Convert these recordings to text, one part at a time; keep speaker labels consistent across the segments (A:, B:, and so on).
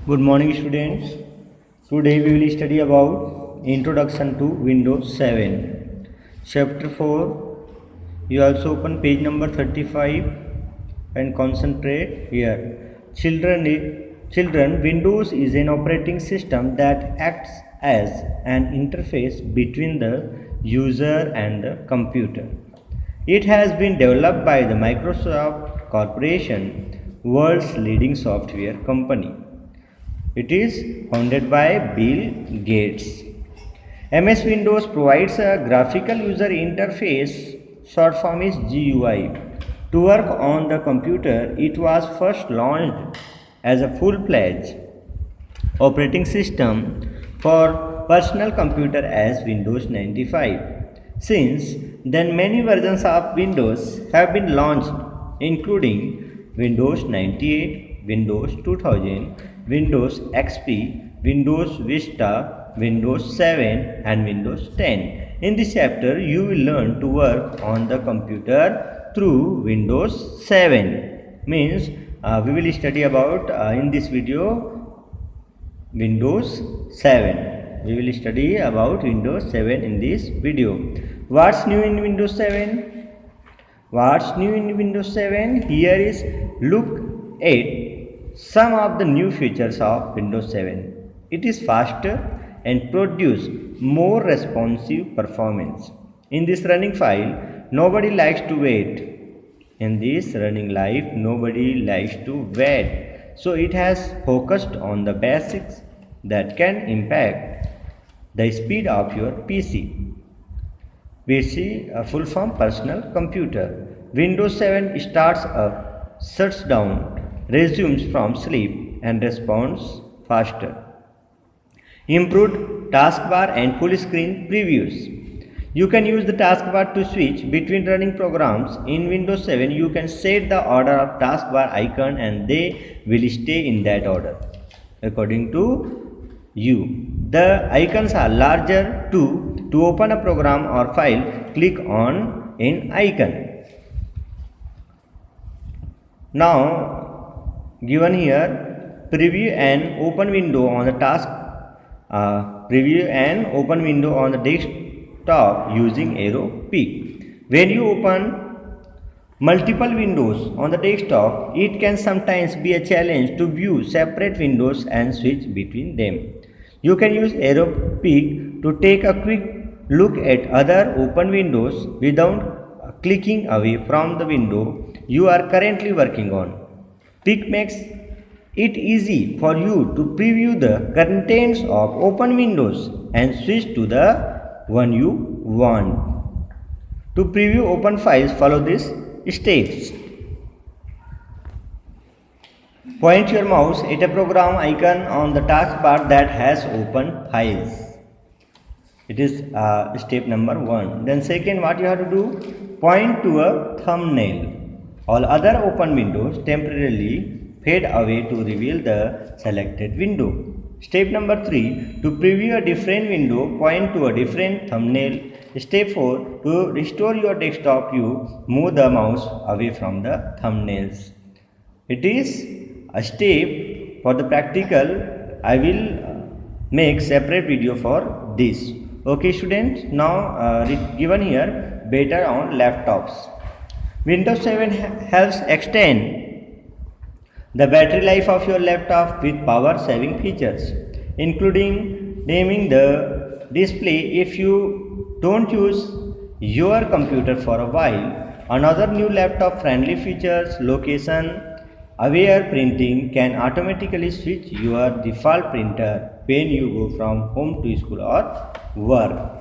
A: Good morning students. Today we will study about Introduction to Windows 7. Chapter 4. You also open page number 35 and concentrate here. Children, Windows is an operating system that acts as an interface between the user and the computer. It has been developed by the Microsoft Corporation, world's leading software company. It is founded by Bill Gates. MS Windows provides a graphical user interface, short form is GUI. To work on the computer, it was first launched as a full-fledged operating system for personal computer as Windows 95. Since then, many versions of Windows have been launched, including Windows 98, Windows 2000, Windows XP, Windows Vista, Windows 7 and Windows 10. In this chapter, you will learn to work on the computer through Windows 7. Means we will study about in this video Windows 7. We will study about Windows 7 in this video. What's new in Windows 7? What's new in Windows 7? Here is look at some of the new features of Windows 7. It is faster and produce more responsive performance. In this running file, nobody likes to wait. In this running life, nobody likes to wait. So it has focused on the basics that can impact the speed of your PC. PC, a full form personal computer. Windows 7 starts up, shuts down, resumes from sleep and responds faster. Improved taskbar and full screen previews. You can use the taskbar to switch between running programs. In Windows 7, you can set the order of taskbar icon and they will stay in that order according to you. The icons are larger too. To open a program or file, click on an icon. Now, given here, preview an open window on the desktop using arrow peak. When you open multiple windows on the desktop, it can sometimes be a challenge to view separate windows and switch between them. You can use arrow peak to take a quick look at other open windows without clicking away from the window you are currently working on. Peek makes it easy for you to preview the contents of open windows and switch to the one you want. To preview open files, follow these steps. Point your mouse at a program icon on the taskbar that has open files. It is step number 1. Then second, what you have to do? Point to a thumbnail. All other open windows temporarily fade away to reveal the selected window. Step number 3. To preview a different window, point to a different thumbnail. Step 4. To restore your desktop view, move the mouse away from the thumbnails. It is a step for the practical. I will make separate video for this. Okay students, now given here better on laptops. Windows 7 helps extend the battery life of your laptop with power saving features, including dimming the display if you don't use your computer for a while. Another new laptop friendly features, location aware printing, can automatically switch your default printer when you go from home to school or work.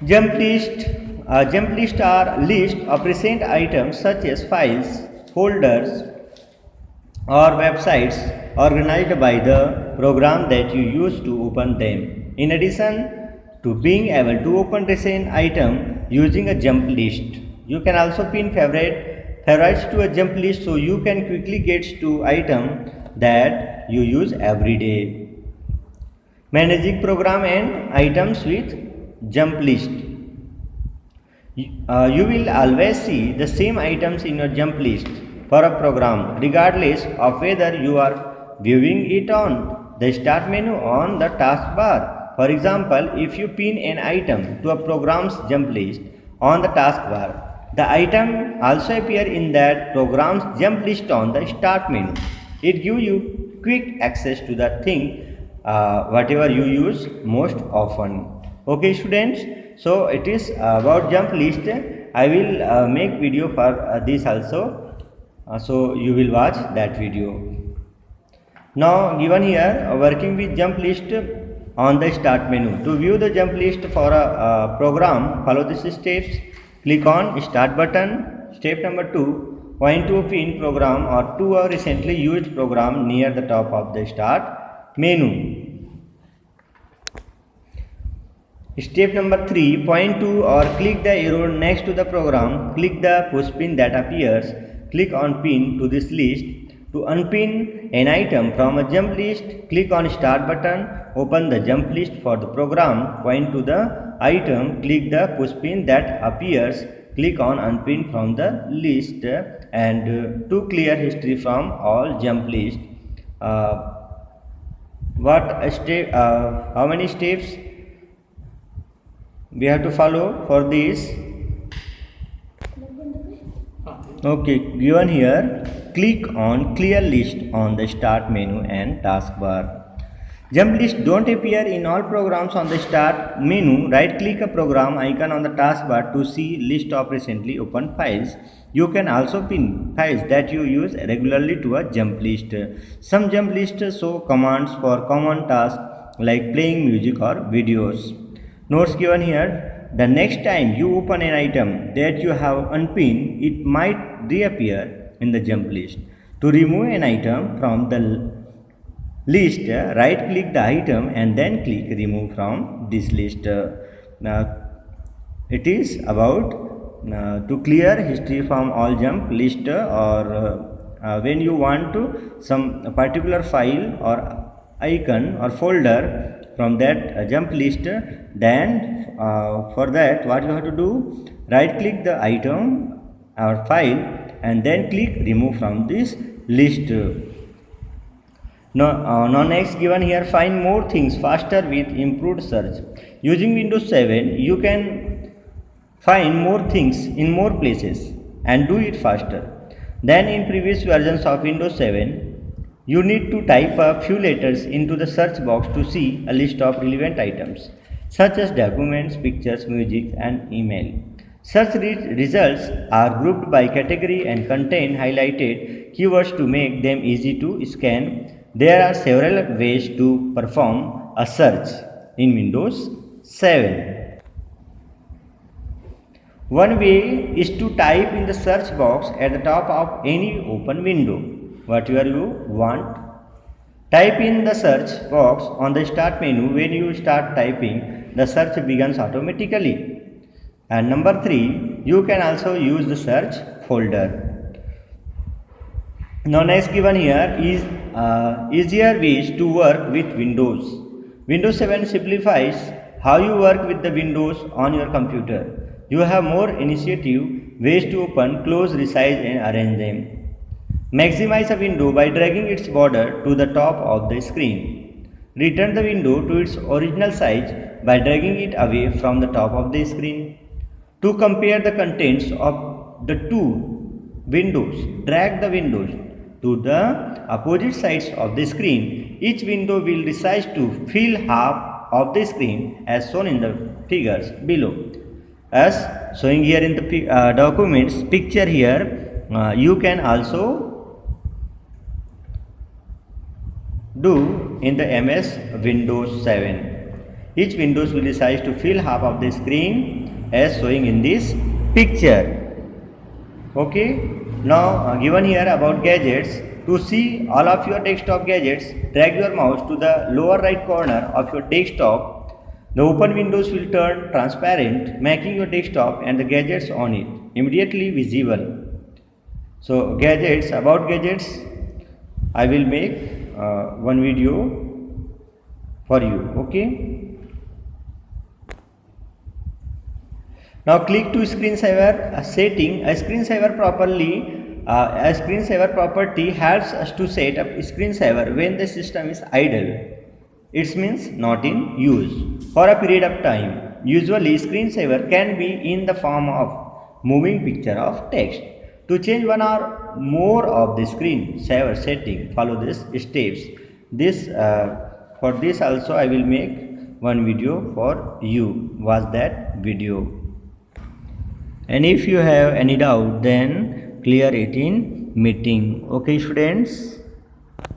A: Jump list are list of recent items such as files, folders or websites organized by the program that you use to open them. In addition to being able to open recent item using a jump list, you can also pin favorites to a jump list so you can quickly get to item that you use every day. Managing program and items with jump list. You will always see the same items in your jump list for a program regardless of whether you are viewing it on the start menu on the taskbar. For example, if you pin an item to a program's jump list on the taskbar, the item also appear in that program's jump list on the start menu. It gives you quick access to the thing whatever you use most often. Okay students, so it is about jump list. I will make video for this also, so you will watch that video. Now given here working with jump list on the start menu. To view the jump list for a program, follow these steps. Click on start button. Step number 2, point to a pin program or to a recently used program near the top of the start menu. Step number 3, point to or click the arrow next to the program. Click the push pin that appears. Click on pin to this list. To unpin an item from a jump list, click on start button. Open the jump list for the program. Point to the item. Click the push pin that appears. Click on unpin from the list and to clear history from all jump list. How many steps we have to follow for this? Okay, given here, click on clear list on the start menu and taskbar. Jump list don't appear in all programs on the start menu. Right click a program icon on the taskbar to see list of recently opened files. You can also pin files that you use regularly to a jump list. Some jump lists show commands for common tasks like playing music or videos. Notes given here. The next time you open an item that you have unpinned, it might reappear in the jump list. To remove an item from the list, right click the item and then click remove from this list. It is about to clear history from all jump list, or when you want to some particular file or icon or folder from that jump list, then for that what you have to do, right click the item or file and then click remove from this list. Now next given here, find more things faster with improved search. Using Windows 7 you can find more things in more places and do it faster than in previous versions of Windows 7. You need to type a few letters into the search box to see a list of relevant items such as documents, pictures, music and email. Search results are grouped by category and contain highlighted keywords to make them easy to scan. There are several ways to perform a search in Windows 7. One way is to type in the search box at the top of any open window whatever you want. Type in the search box on the start menu. When you start typing, the search begins automatically. And number 3, you can also use the search folder. Now next given here is easier ways to work with Windows. Windows 7 simplifies how you work with the windows on your computer. You have more initiative ways to open, close, resize and arrange them. Maximize a window by dragging its border to the top of the screen. Return the window to its original size by dragging it away from the top of the screen. To compare the contents of the two windows, drag the windows to the opposite sides of the screen. Each window will resize to fill half of the screen as shown in the figures below. As showing here in the documents picture here, you can also do in the MS Windows 7. Each windows will resize to fill half of the screen as showing in this picture. Okay, now given here about gadgets. To see all of your desktop gadgets, drag your mouse to the lower right corner of your desktop. The open windows will turn transparent, making your desktop and the gadgets on it immediately visible. So gadgets, about gadgets, I will make one video for you. Okay, now click to screensaver setting. A screensaver properly a screensaver property helps us to set up screensaver when the system is idle. It means not in use for a period of time. Usually, screensaver can be in the form of moving picture of text. To change one or more of the screensaver setting, follow these steps. For this also I will make one video for you. Watch that video. And if you have any doubt, then clear it in meeting. Okay, students.